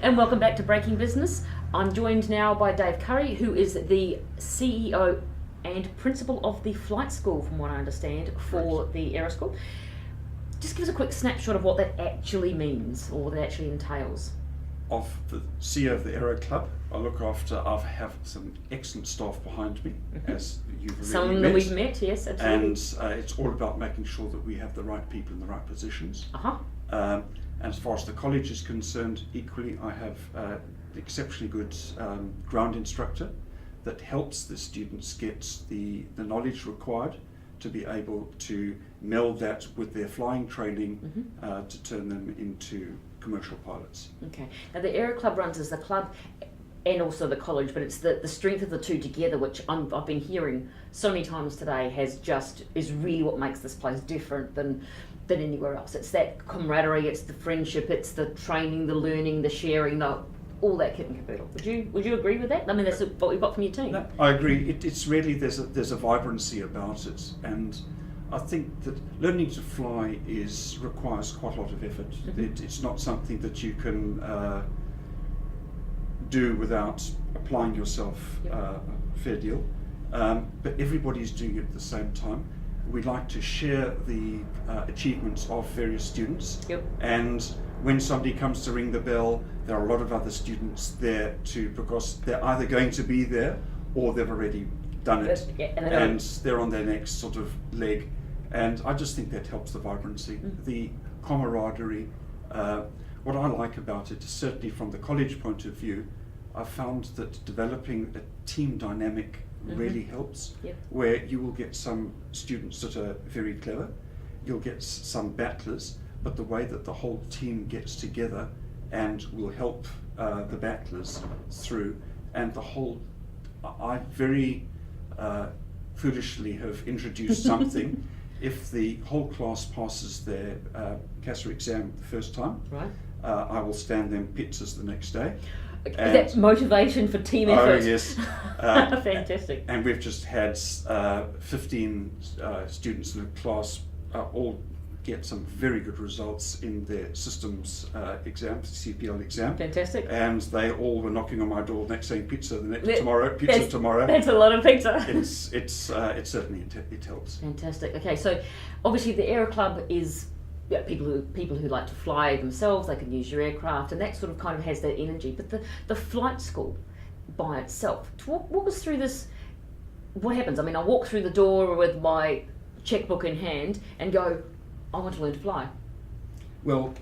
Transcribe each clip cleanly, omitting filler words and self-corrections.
And welcome back to Breaking Business. I'm joined now by Dave Curry, who is the CEO and principal of the flight school, from what I understand, for the Aero School. Just give us a quick snapshot of what that actually means, or what that actually entails. Of the CEO of the Aero Club, I have some excellent staff behind me, as you've already Some met. that we've met, yes, absolutely. And it's all about making sure that we have the right people in the right positions. And as far as the college is concerned, equally, I have an exceptionally good ground instructor that helps the students get the knowledge required to be able to meld that with their flying training to turn them into commercial pilots. Okay. Now the Aero Club runs as the club and also the college, but it's the strength of the two together, which I've been hearing so many times today, is really what makes this place different than anywhere else. It's that camaraderie, it's the friendship, it's the training, the learning, the sharing, all that kit and caboodle. Would you agree with that? I mean, that's what we've got from your team. No, I agree. It's really there's a vibrancy about it, and I think that learning to fly requires quite a lot of effort. It's not something that you can do without applying yourself a fair deal. But everybody's doing it at the same time. We like to share the achievements of various students, and when somebody comes to ring the bell, there are a lot of other students there too, because they're either going to be there or they've already done it, and they're on their next sort of leg. And I just think that helps the vibrancy, the camaraderie. What I like about it, certainly from the college point of view, I've found that developing a team dynamic really helps, where you will get some students that are very clever, you'll get some battlers, but the way that the whole team gets together and will help the battlers through, and I very foolishly have introduced something. If the whole class passes their CASA exam the first time, I will stand them pizzas the next day. That's motivation for team effort. Oh yes. Fantastic. And we've just had 15 students in the class all get some very good results in their systems exams, CPL exam. Fantastic. And they all were knocking on my door next saying pizza tomorrow. That's a lot of pizza. It certainly helps. Fantastic. Okay, so obviously the Aero Club is people who like to fly themselves. They can use your aircraft, and that sort of kind of has that energy. But the flight school by itself, walk us through this. What happens? I mean, I walk through the door with my checkbook in hand and go, I want to learn to fly. Well,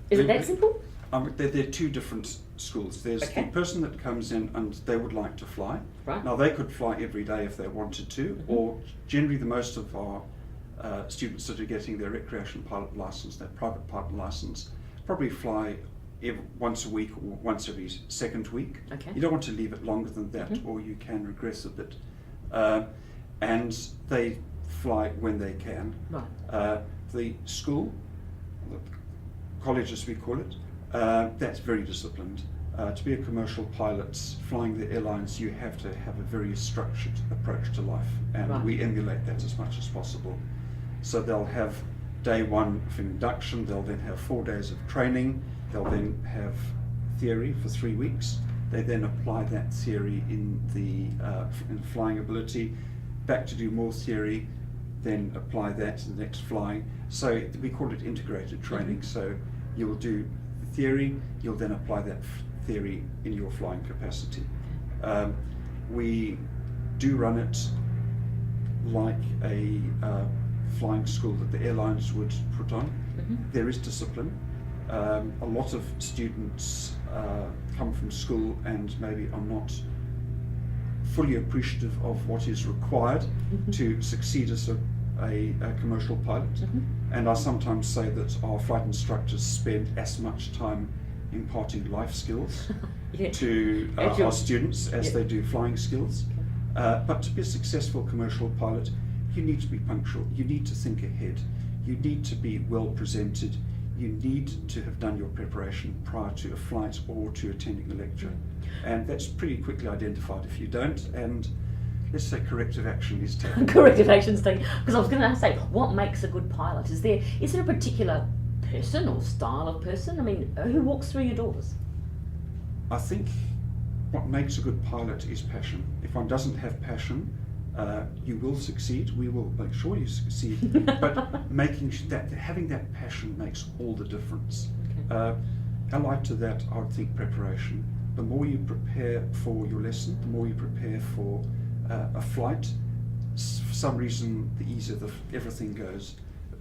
is it that simple? They're two different schools. There's the person that comes in and they would like to fly. Right. Now they could fly every day if they wanted to, or generally the most of our students that are getting their recreational pilot license, their private pilot license, probably fly once a week or once every second week. Okay. You don't want to leave it longer than that, or you can regress a bit. And they fly when they can. Right. The school, the college as we call it, that's very disciplined. To be a commercial pilot flying the airlines, you have to have a very structured approach to life, and we emulate that as much as possible. So they'll have day one of induction, they'll then have 4 days of training, they'll then have theory for 3 weeks. They then apply that theory in flying ability, back to do more theory, then apply that to the next flying. So we call it integrated training. So you'll do theory, you'll then apply that theory in your flying capacity. We do run it like a flying school that the airlines would put on. There is discipline. A lot of students come from school and maybe are not fully appreciative of what is required to succeed as a commercial pilot. And I sometimes say that our flight instructors spend as much time imparting life skills to our students as they do flying skills. But to be a successful commercial pilot, you need to be punctual, you need to think ahead, you need to be well presented, you need to have done your preparation prior to a flight or to attending a lecture. And that's pretty quickly identified if you don't, and let's say corrective action is taken. Corrective action's taken. Because I was going to say, what makes a good pilot? Is there a particular person or style of person? I mean, who walks through your doors? I think what makes a good pilot is passion. If one doesn't have passion, you will succeed. We will make sure you succeed. But making that having that passion makes all the difference. Okay. Allied to that, I would think preparation. The more you prepare for your lesson, the more you prepare for a flight. For some reason, the easier everything goes.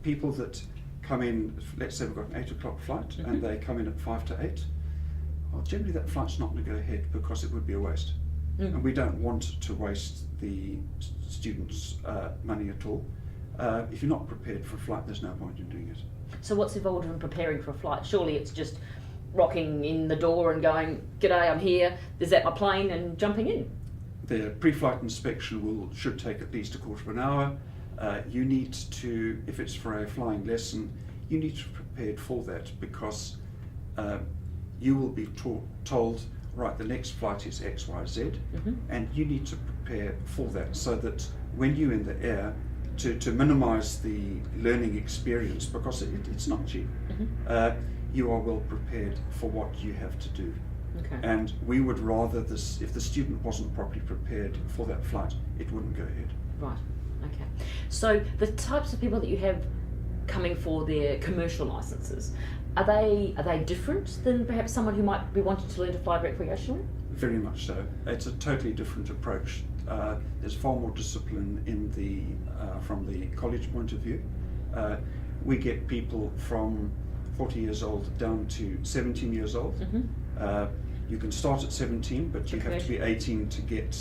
People that come in, let's say we've got an 8 o'clock flight, and they come in at 5 to 8. Well, generally that flight's not going to go ahead because it would be a waste. And we don't want to waste the students' money at all. If you're not prepared for a flight, there's no point in doing it. So what's involved in preparing for a flight? Surely it's just rocking in the door and going, "G'day, I'm here. Is that my plane?" and jumping in. The pre-flight inspection should take at least a quarter of an hour. You need to, if it's for a flying lesson, you need to be prepared for that, because you will be told, right, the next flight is X, Y, Z, and you need to prepare for that, so that when you're in the air, to minimise the learning experience, because it's not cheap, you are well prepared for what you have to do. Okay. And we would rather if the student wasn't properly prepared for that flight, it wouldn't go ahead. Right. Okay. So the types of people that you have coming for their commercial licences, are they different than perhaps someone who might be wanting to learn to fly recreationally? Very much so. It's a totally different approach. There's far more discipline in from the college point of view. We get people from 40 years old down to 17 years old. You can start at 17, but you have to be 18 to get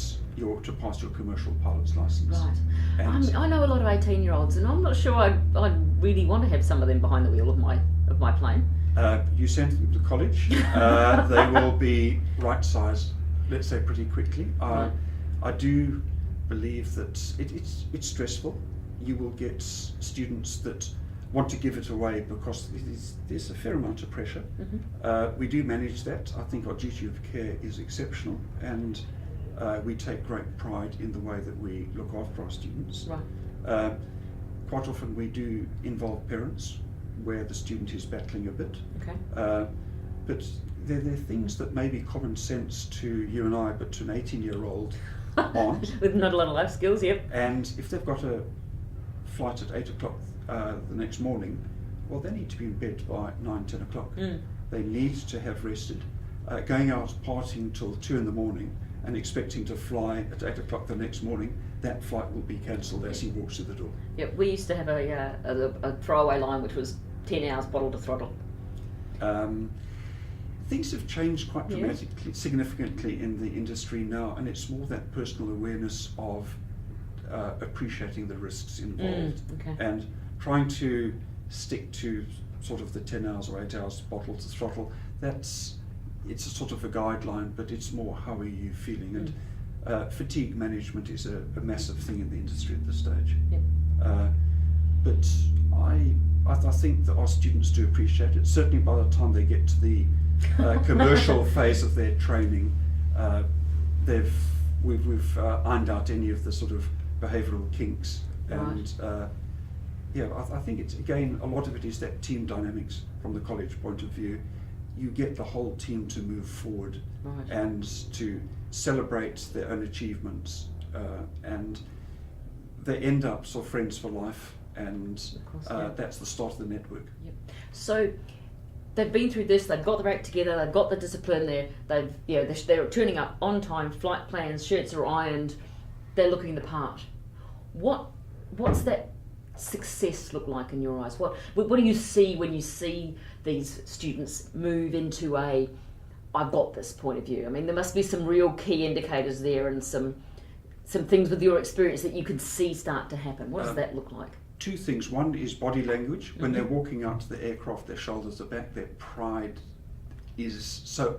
to pass your commercial pilot's license. Right. And I know a lot of 18-year-olds, and I'm not sure I really want to have some of them behind the wheel of my plane. You send them to college. They will be right sized, let's say, pretty quickly. Right. I do believe that it's stressful. You will get students that want to give it away because there's a fair amount of pressure. We do manage that. I think our duty of care is exceptional, and we take great pride in the way that we look after our students. Right. Quite often we do involve parents where the student is battling a bit. Okay. But they're things that may be common sense to you and I, but to an 18-year-old aren't. With not a lot of life skills, yep. And if they've got a flight at 8 o'clock the next morning, well, they need to be in bed by 9, 10 o'clock. They need to have rested. Going out partying till 2 in the morning and expecting to fly at 8 o'clock the next morning, that flight will be cancelled as he walks through the door. Yep, we used to have a throwaway line which was 10 hours bottle to throttle. Things have changed quite dramatically, significantly in the industry now, and it's more that personal awareness of appreciating the risks involved and trying to stick to sort of the 10 hours or 8 hours bottle to throttle. It's a sort of a guideline, but it's more how are you feeling, and fatigue management is a massive thing in the industry at this stage. But I think that our students do appreciate it. Certainly by the time they get to the commercial phase of their training, we've ironed out any of the sort of behavioural kinks, and I think it's, again, a lot of it is that team dynamics from the college point of view. You get the whole team to move forward and to celebrate their own achievements, and they end up sort of friends for life, and that's the start of the network. Yep. So they've been through this, they've got their act together, they've got the discipline, they're turning up on time, flight plans, shirts are ironed, they're looking the part. What's that success look like in your eyes? What do you see when you see these students move into a I've got this point of view? I mean, there must be some real key indicators there, and some things with your experience that you can see start to happen. What does that look like? Two things. One is body language. When they're walking out to the aircraft, their shoulders are back, their pride is so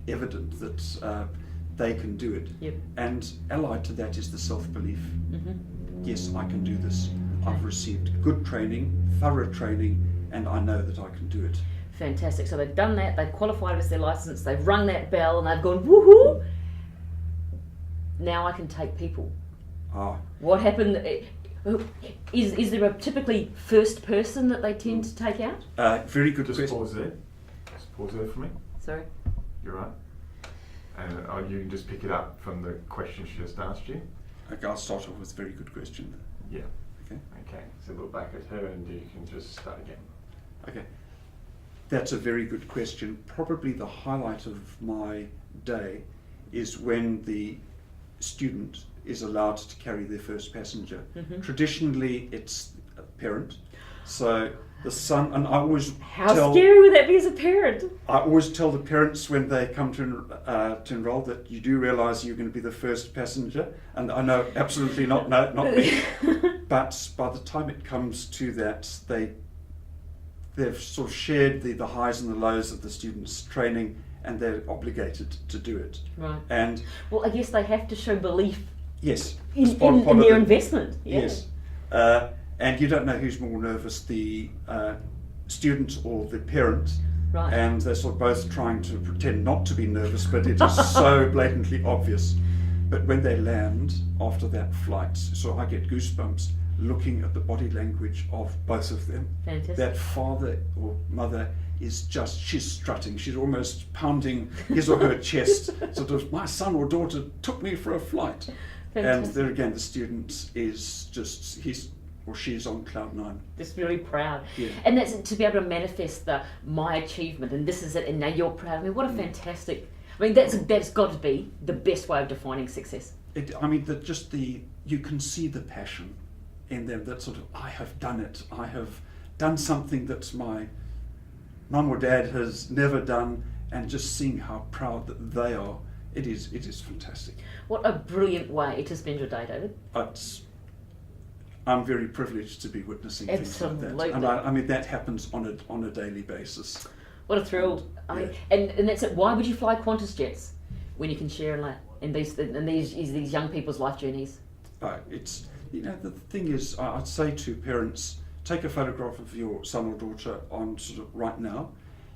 evident that they can do it. Yep. And allied to that is the self-belief. Yes, I can do this. I've received good training, thorough training, and I know that I can do it. Fantastic. So they've done that, they've qualified as their licence, they've rung that bell, and they've gone, woohoo! Now I can take people. What happened? Is there a typically first person that they tend to take out? Very good Just question. pause there. Just pause there for me. Sorry? You're right. And you can just pick it up from the question she just asked you. Okay, I'll start off with a very good question. Yeah. Okay. Okay. So look back at her and you can just start again. Okay. That's a very good question. Probably the highlight of my day is when the student is allowed to carry their first passenger. Mm-hmm. Traditionally, it's a parent. So the son, and How scary would that be as a parent? I always tell the parents when they come to enrol that you do realise you're going to be the first passenger, and I know absolutely not me. But by the time it comes to that, they've sort of shared the highs and the lows of the students' training, and they're obligated to do it. Right. And well, I guess they have to show belief yes, in part of their the- investment. Yeah. Yes. And you don't know who's more nervous, the student or the parent. Right. And they're sort of both trying to pretend not to be nervous, but it is so blatantly obvious. But when they land after that flight, so I get goosebumps looking at the body language of both of them. Fantastic. That father or mother is she's strutting, she's almost pounding his or her chest, sort of, my son or daughter took me for a flight. And Fantastic. there again, the student is just, he's or she's on cloud nine. Just really proud. Yeah. And that's to be able to manifest my achievement, and this is it, and now you're proud. I mean, what a fantastic, I mean, that's got to be the best way of defining success. You can see the passion in them, that sort of, I have done it, I have done something that my mum or dad has never done, and just seeing how proud that they are, it is fantastic. What a brilliant way to spend your day, David. I'm very privileged to be witnessing things like Absolutely. that. And I mean, that happens on a daily basis. What a thrill. I mean, and that's it. Why would you fly Qantas jets when you can share in these young people's life journeys? It's, the thing is, I'd say to parents, take a photograph of your son or daughter on sort of right now,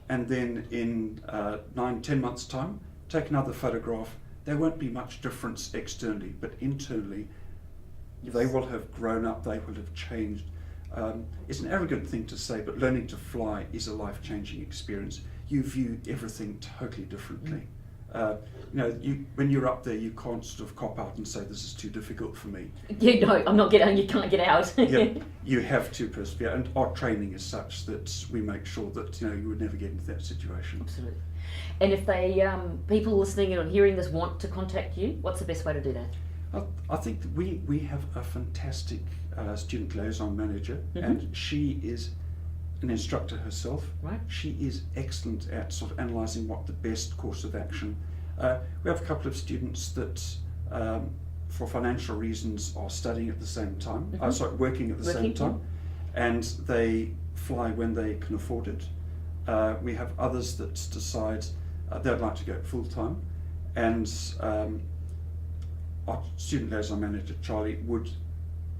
and then in 9-10 months' time, take another photograph. There won't be much difference externally, but internally, they will have grown up, they will have changed. It's an arrogant thing to say, but learning to fly is a life-changing experience. You view everything totally differently. When you're up there, you can't sort of cop out and say, this is too difficult for me. Yeah, no, I'm not getting, you can't get out. You have to persevere, and our training is such that we make sure that you would never get into that situation. Absolutely. And if people listening and hearing this want to contact you, what's the best way to do that? I think that we have a fantastic student liaison manager, and she is an instructor herself. Right. She is excellent at sort of analysing what the best course of action. We have a couple of students that, for financial reasons, are studying at the same time. Working at the same time, and they fly when they can afford it. We have others that decide they'd like to go full time, and our student liaison manager, Charlie, would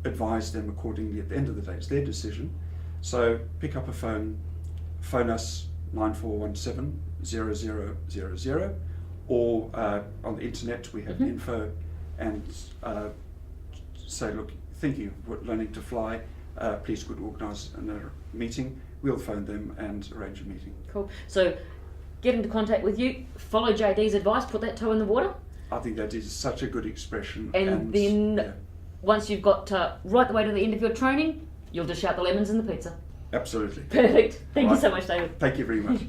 advise them accordingly at the end of the day. It's their decision. So pick up a phone us 9417 0000, or on the internet we have info, and say, look, thinking of learning to fly, please could organise a meeting. We'll phone them and arrange a meeting. Cool. So get into contact with you, follow JD's advice, put that toe in the water. I think that is such a good expression. And then once you've got right the way to the end of your training, you'll dish out the lemons and the pizza. Absolutely. Perfect. Thank you Right. so much, David. Thank you very much.